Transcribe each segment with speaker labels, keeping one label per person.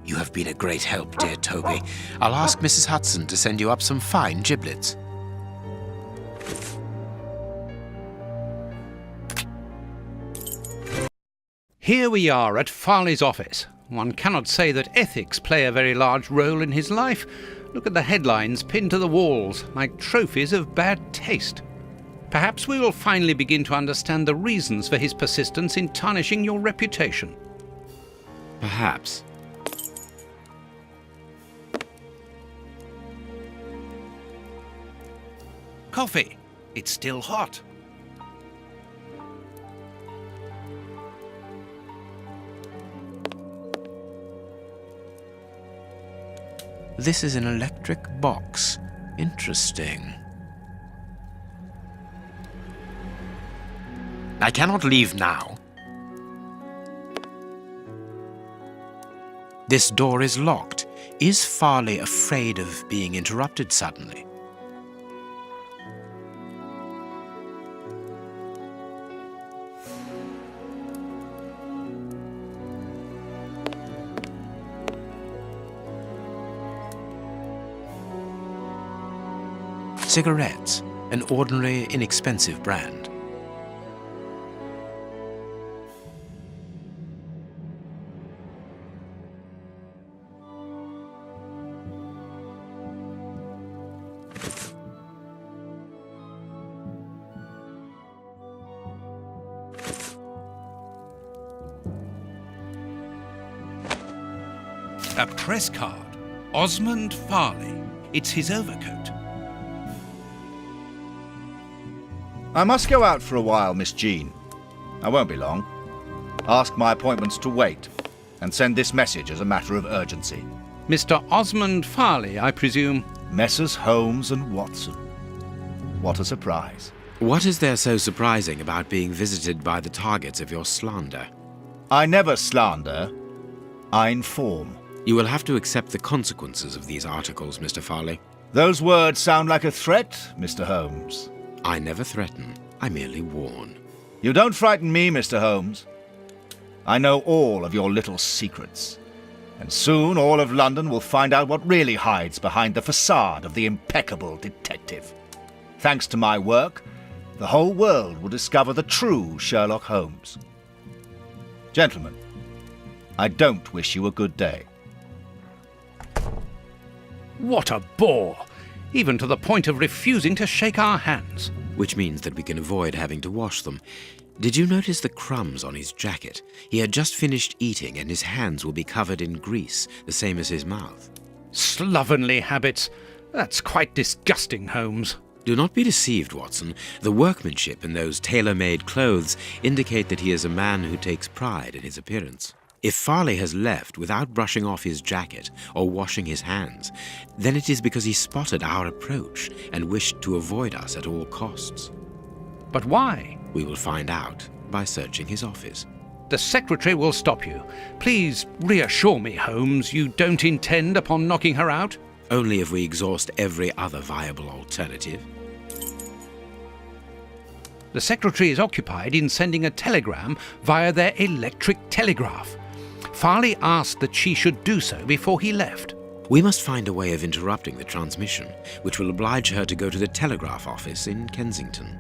Speaker 1: You have been a great help, dear Toby. I'll ask Mrs. Hudson to send you up some fine giblets.
Speaker 2: Here we are at Farley's office. One cannot say that ethics play a very large role in his life. Look at the headlines pinned to the walls, like trophies of bad taste. Perhaps we will finally begin to understand the reasons for his persistence in tarnishing your reputation.
Speaker 1: Perhaps.
Speaker 2: Coffee. It's still hot.
Speaker 1: This is an electric box. Interesting. I cannot leave now. This door is locked. Is Farley afraid of being interrupted suddenly? Cigarettes, an ordinary, inexpensive brand.
Speaker 2: A press card. Osmond Farley. It's his overcoat.
Speaker 3: I must go out for a while, Miss Jean. I won't be long. Ask my appointments to wait, and send this message as a matter of urgency.
Speaker 2: Mr. Osmond Farley, I presume.
Speaker 3: Messrs. Holmes and Watson. What a surprise.
Speaker 1: What is there so surprising about being visited by the targets of your slander?
Speaker 3: I never slander. I inform.
Speaker 1: You will have to accept the consequences of these articles, Mr. Farley.
Speaker 3: Those words sound like a threat, Mr. Holmes.
Speaker 1: I never threaten. I merely warn.
Speaker 3: You don't frighten me, Mr. Holmes. I know all of your little secrets. And soon all of London will find out what really hides behind the facade of the impeccable detective. Thanks to my work, the whole world will discover the true Sherlock Holmes. Gentlemen, I don't wish you a good day.
Speaker 2: What a bore! Even to the point of refusing to shake our hands.
Speaker 1: Which means that we can avoid having to wash them. Did you notice the crumbs on his jacket? He had just finished eating and his hands will be covered in grease, the same as his mouth.
Speaker 2: Slovenly habits. That's quite disgusting, Holmes.
Speaker 1: Do not be deceived, Watson. The workmanship in those tailor-made clothes indicate that he is a man who takes pride in his appearance. If Farley has left without brushing off his jacket or washing his hands, then it is because he spotted our approach and wished to avoid us at all costs.
Speaker 2: But why?
Speaker 1: We will find out by searching his office.
Speaker 2: The secretary will stop you. Please reassure me, Holmes, you don't intend upon knocking her out?
Speaker 1: Only if we exhaust every other viable alternative.
Speaker 2: The secretary is occupied in sending a telegram via their electric telegraph. Farley asked that she should do so before he left.
Speaker 1: We must find a way of interrupting the transmission, which will oblige her to go to the telegraph office in Kensington.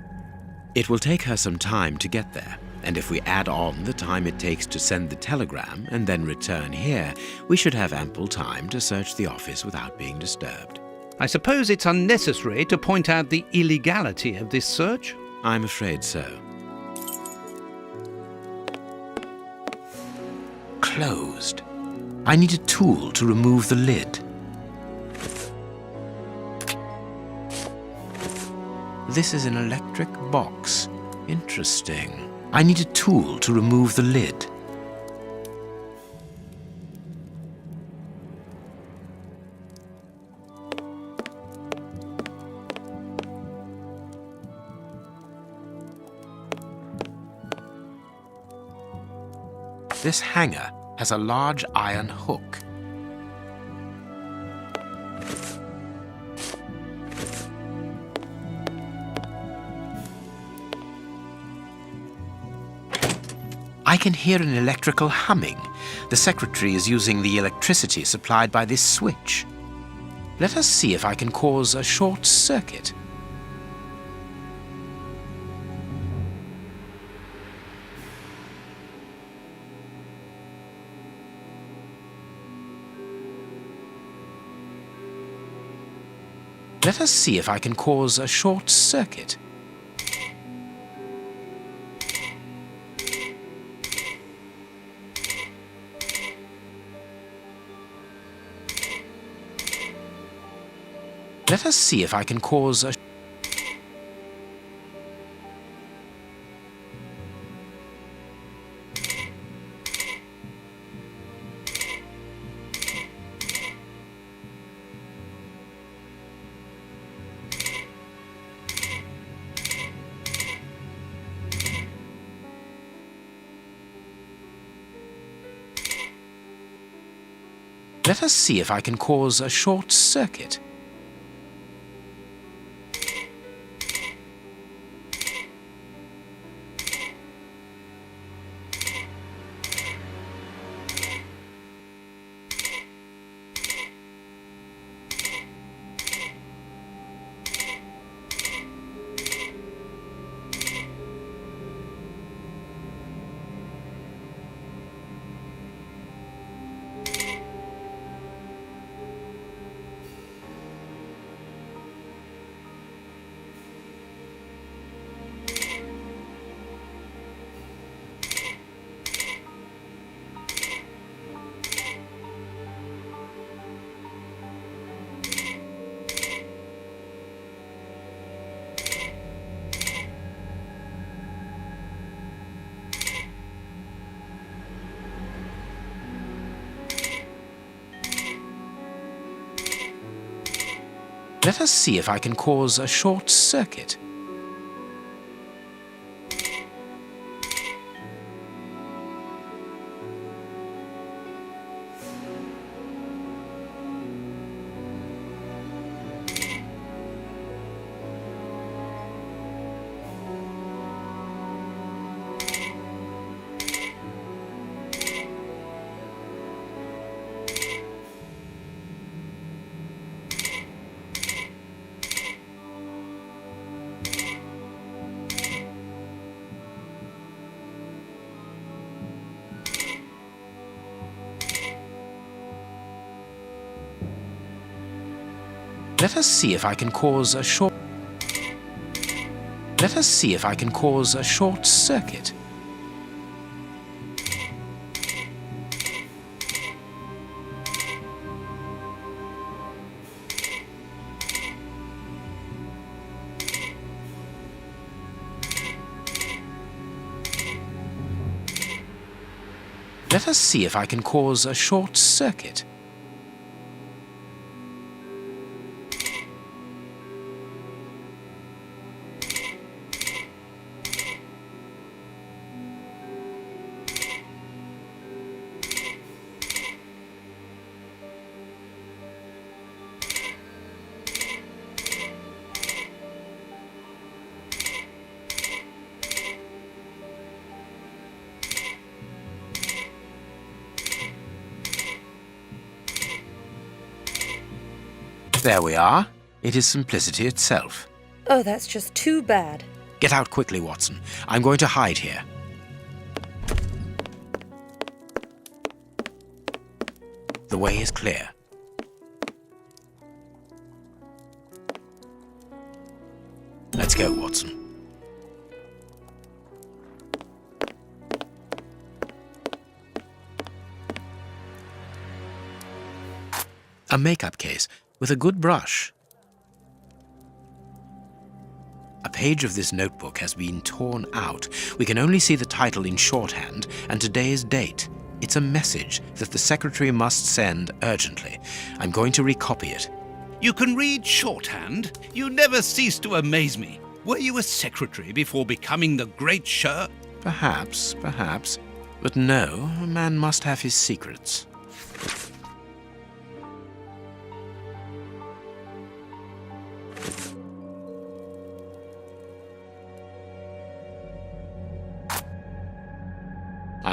Speaker 1: It will take her some time to get there, and if we add on the time it takes to send the telegram and then return here, we should have ample time to search the office without being disturbed.
Speaker 2: I suppose it's unnecessary to point out the illegality of this search?
Speaker 1: I'm afraid so. Closed. I need a tool to remove the lid. This is an electric box. Interesting. I need a tool to remove the lid. This hanger has a large iron hook. I can hear an electrical humming. The secretary is using the electricity supplied by this switch. Let us see if I can cause a short circuit. Let us see if I can cause a short circuit. Let us see if I can cause a... Let us see if I can cause a short circuit. Let us see if I can cause a short circuit. Let us see if I can cause a short... Let us see if I can cause a short circuit. Let us see if I can cause a short circuit. There we are. It is simplicity itself.
Speaker 4: Oh, that's just too bad.
Speaker 1: Get out quickly, Watson. I'm going to hide here. The way is clear. Let's go, Watson. A makeup case with a good brush. A page of this notebook has been torn out. We can only see the title in shorthand and today's date. It's a message that the secretary must send urgently. I'm going to recopy it.
Speaker 2: You can read shorthand? You never cease to amaze me. Were you a secretary before becoming the great Sher?
Speaker 1: Perhaps. But no, a man must have his secrets.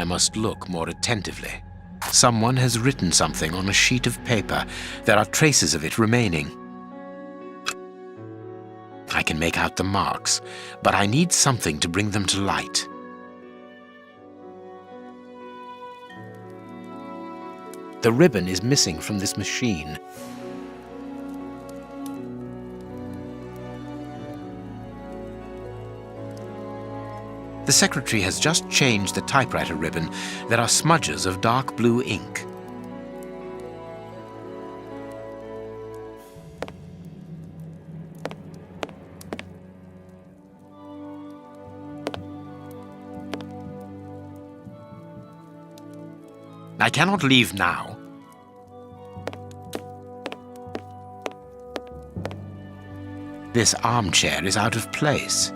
Speaker 1: I must look more attentively. Someone has written something on a sheet of paper. There are traces of it remaining. I can make out the marks, but I need something to bring them to light. The ribbon is missing from this machine. The secretary has just changed the typewriter ribbon. There are smudges of dark blue ink. I cannot leave now. This armchair is out of place.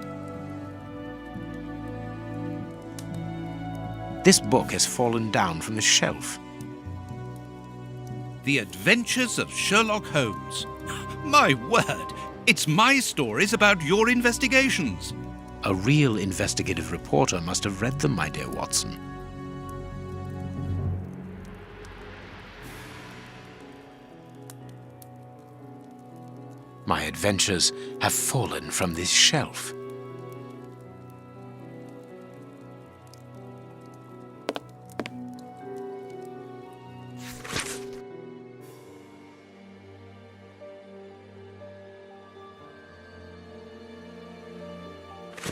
Speaker 1: This book has fallen down from the shelf.
Speaker 2: The Adventures of Sherlock Holmes. My word, it's my stories about your investigations.
Speaker 1: A real investigative reporter must have read them, my dear Watson. My adventures have fallen from this shelf.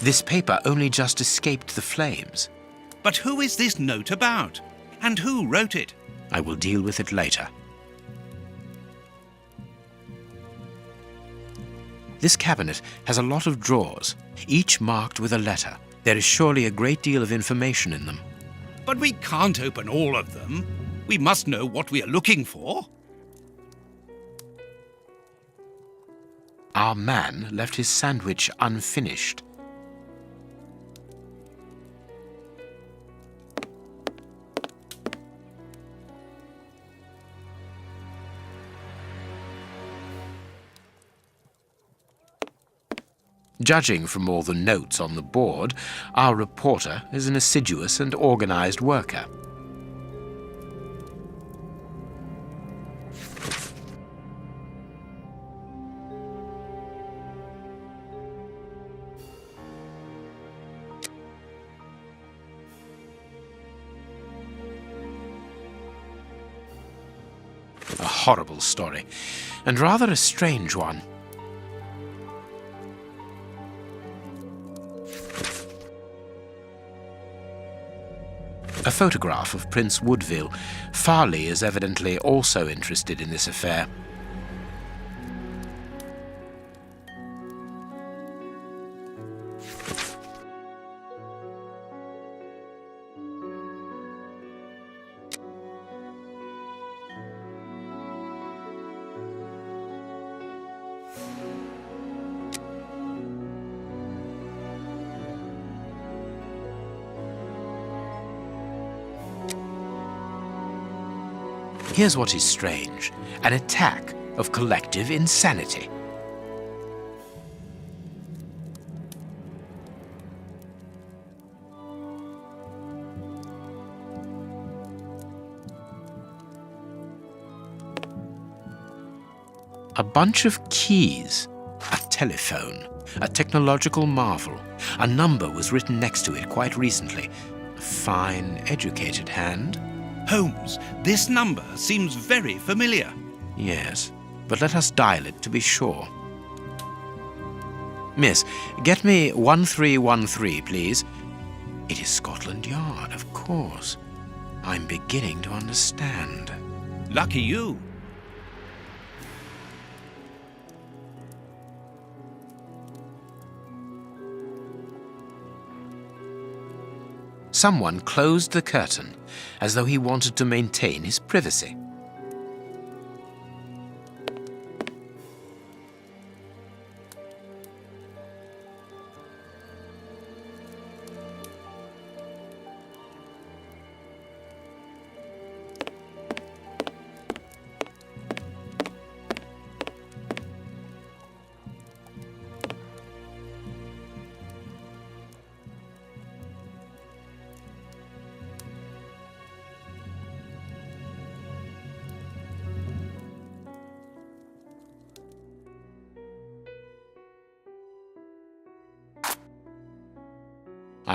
Speaker 1: This paper only just escaped the flames.
Speaker 2: But who is this note about? And who wrote it?
Speaker 1: I will deal with it later. This cabinet has a lot of drawers, each marked with a letter. There is surely a great deal of information in them.
Speaker 2: But we can't open all of them. We must know what we are looking for.
Speaker 1: Our man left his sandwich unfinished. Judging from all the notes on the board, our reporter is an assiduous and organized worker. A horrible story, and rather a strange one. A photograph of Prince Woodville. Farley is evidently also interested in this affair. Here's what is strange: an attack of collective insanity. A bunch of keys, a telephone, a technological marvel. A number was written next to it quite recently. A fine, educated hand.
Speaker 2: Holmes, this number seems very familiar.
Speaker 1: Yes, but let us dial it to be sure. Miss, get me 1313, please. It is Scotland Yard, of course. I'm beginning to understand.
Speaker 2: Lucky you.
Speaker 1: Someone closed the curtain, as though he wanted to maintain his privacy.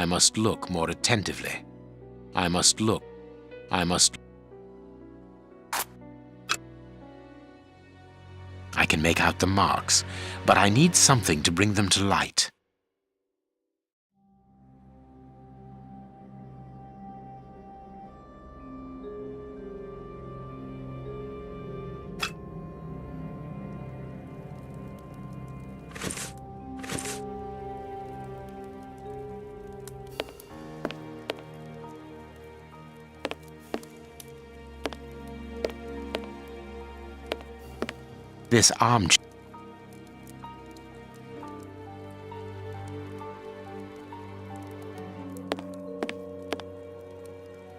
Speaker 1: I must look more attentively. I must look. I must... I can make out the marks, but I need something to bring them to light. This armchair.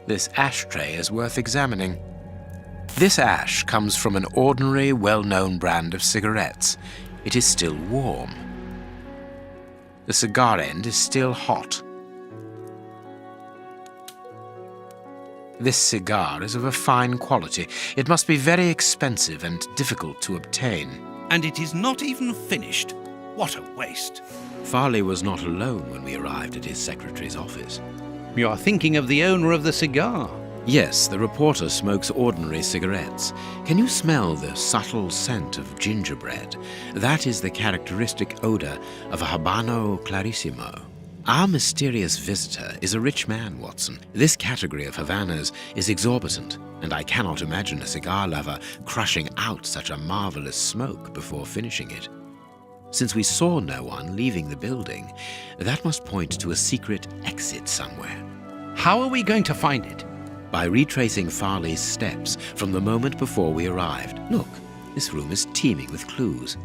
Speaker 1: This ashtray is worth examining. This ash comes from an ordinary, well-known brand of cigarettes. It is still warm. The cigar end is still hot. This cigar is of a fine quality. It must be very expensive and difficult to obtain.
Speaker 2: And it is not even finished. What a waste.
Speaker 1: Farley was not alone when we arrived at his secretary's office.
Speaker 2: You are thinking of the owner of the cigar.
Speaker 1: Yes, the reporter smokes ordinary cigarettes. Can you smell the subtle scent of gingerbread? That is the characteristic odor of a Habano Clarissimo. Our mysterious visitor is a rich man, Watson. This category of Havanas is exorbitant, and I cannot imagine a cigar lover crushing out such a marvelous smoke before finishing it. Since we saw no one leaving the building, that must point to a secret exit somewhere.
Speaker 2: How are we going to find it?
Speaker 1: By retracing Farley's steps from the moment before we arrived. Look, this room is teeming with clues.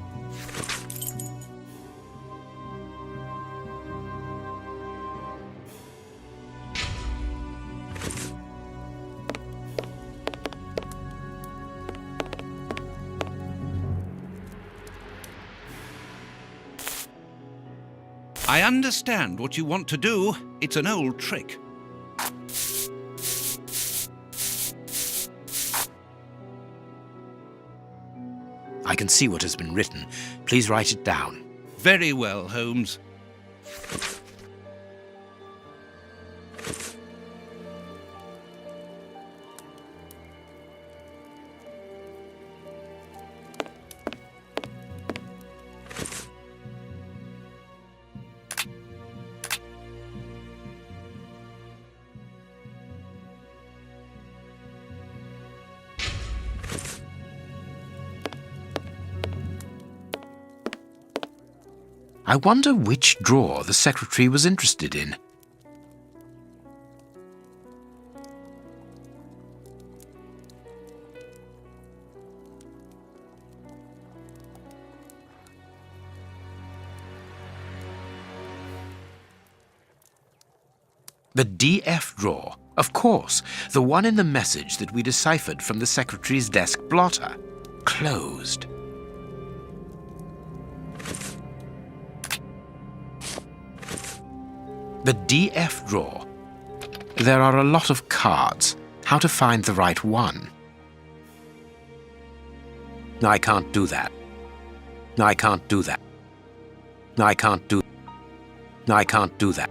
Speaker 2: I understand what you want to do. It's an old trick.
Speaker 1: I can see what has been written. Please write it down.
Speaker 2: Very well, Holmes.
Speaker 1: I wonder which drawer the secretary was interested in. The DF drawer, of course, the one in the message that we deciphered from the secretary's desk blotter. Closed. The DF drawer. There are a lot of cards. How to find the right one? I can't do that. I can't do that. I can't do... I can't do that.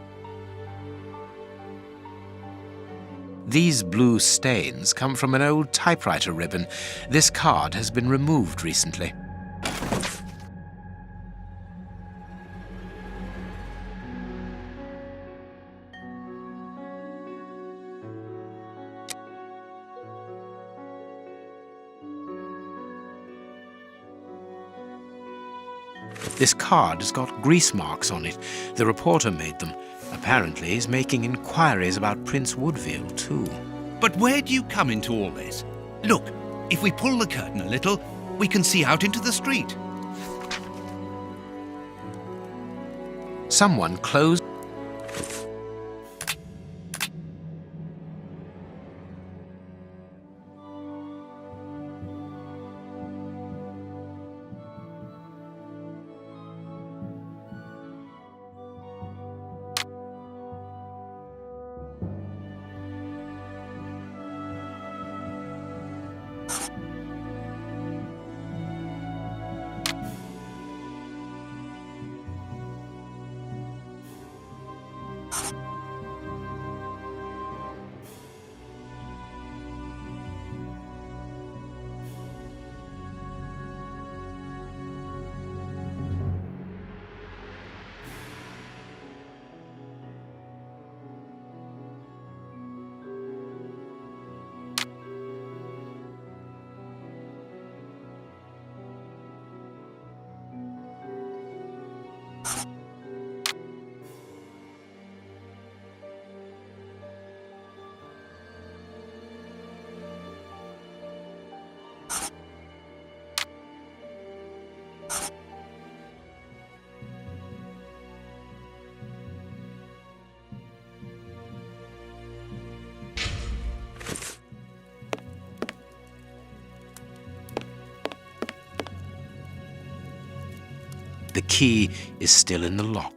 Speaker 1: These blue stains come from an old typewriter ribbon. This card has been removed recently. This card has got grease marks on it. The reporter made them. Apparently he's making inquiries about Prince Woodville, too.
Speaker 2: But where do you come into all this? Look, if we pull the curtain a little, we can see out into the street.
Speaker 1: Someone closed... The key is still in the lock.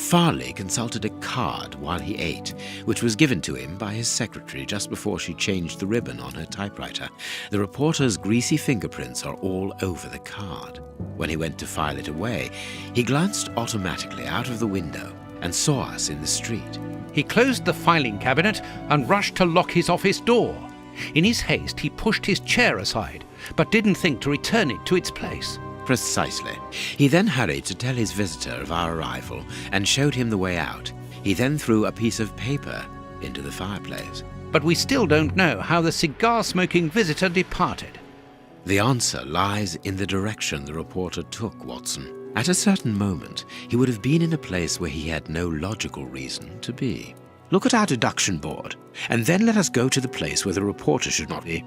Speaker 1: Farley consulted a card while he ate, which was given to him by his secretary just before she changed the ribbon on her typewriter. The reporter's greasy fingerprints are all over the card. When he went to file it away, he glanced automatically out of the window and saw us in the street.
Speaker 2: He closed the filing cabinet and rushed to lock his office door. In his haste, he pushed his chair aside, but didn't think to return it to its place.
Speaker 1: Precisely. He then hurried to tell his visitor of our arrival and showed him the way out. He then threw a piece of paper into the fireplace.
Speaker 2: But we still don't know how the cigar-smoking visitor departed.
Speaker 1: The answer lies in the direction the reporter took, Watson. At a certain moment, he would have been in a place where he had no logical reason to be. Look at our deduction board, and then let us go to the place where the reporter should not be.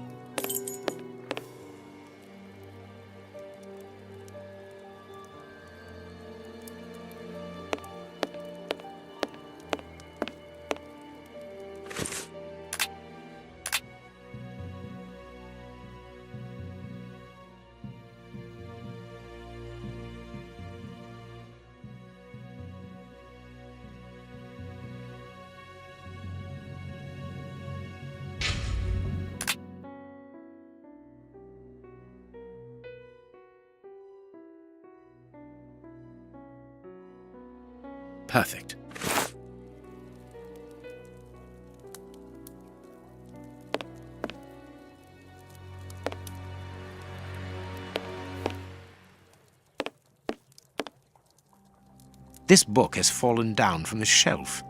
Speaker 1: Perfect. This book has fallen down from the shelf.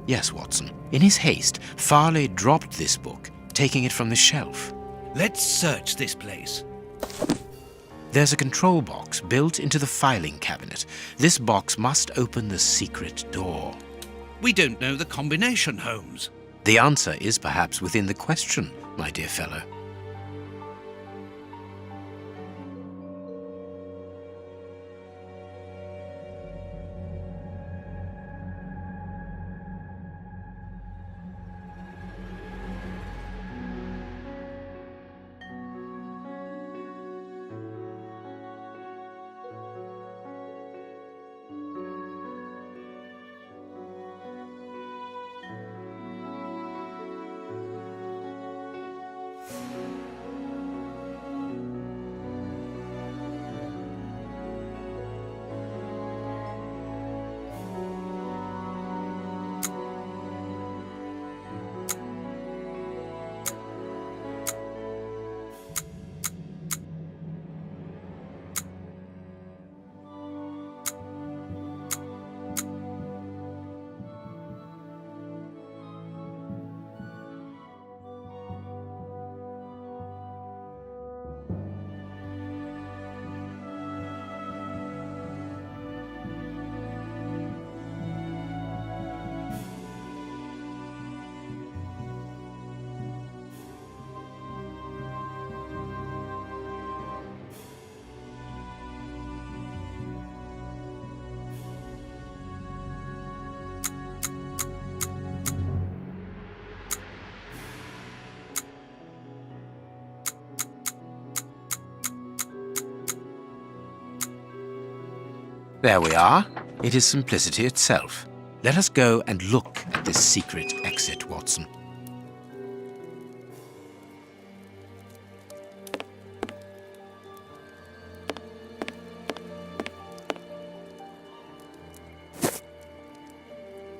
Speaker 1: Yes, Watson. In his haste, Farley dropped this book, taking it from the shelf.
Speaker 2: Let's search this place.
Speaker 1: There's a control box built into the filing cabinet. This box must open the secret door.
Speaker 2: We don't know the combination, Holmes.
Speaker 1: The answer is perhaps within the question, my dear fellow. There we are. It is simplicity itself. Let us go and look at this secret exit, Watson.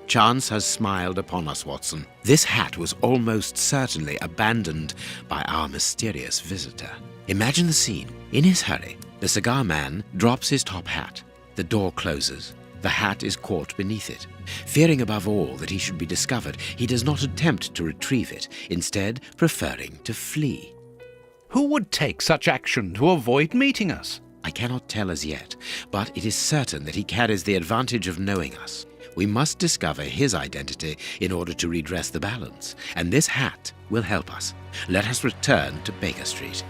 Speaker 1: Chance has smiled upon us, Watson. This hat was almost certainly abandoned by our mysterious visitor. Imagine the scene. In his hurry, the cigar man drops his top hat. The door closes. The hat is caught beneath it. Fearing above all that he should be discovered, he does not attempt to retrieve it, instead preferring to flee.
Speaker 2: Who would take such action to avoid meeting us?
Speaker 1: I cannot tell as yet, but it is certain that he carries the advantage of knowing us. We must discover his identity in order to redress the balance, and this hat will help us. Let us return to Baker Street.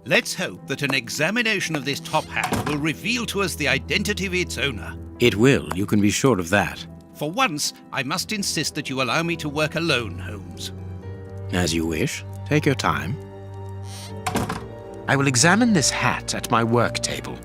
Speaker 2: Let's hope that an examination of this top hat will reveal to us the identity of its owner.
Speaker 1: It will, you can be sure of that.
Speaker 2: For once, I must insist that you allow me to work alone, Holmes.
Speaker 1: As you wish. Take your time. I will examine this hat at my work table.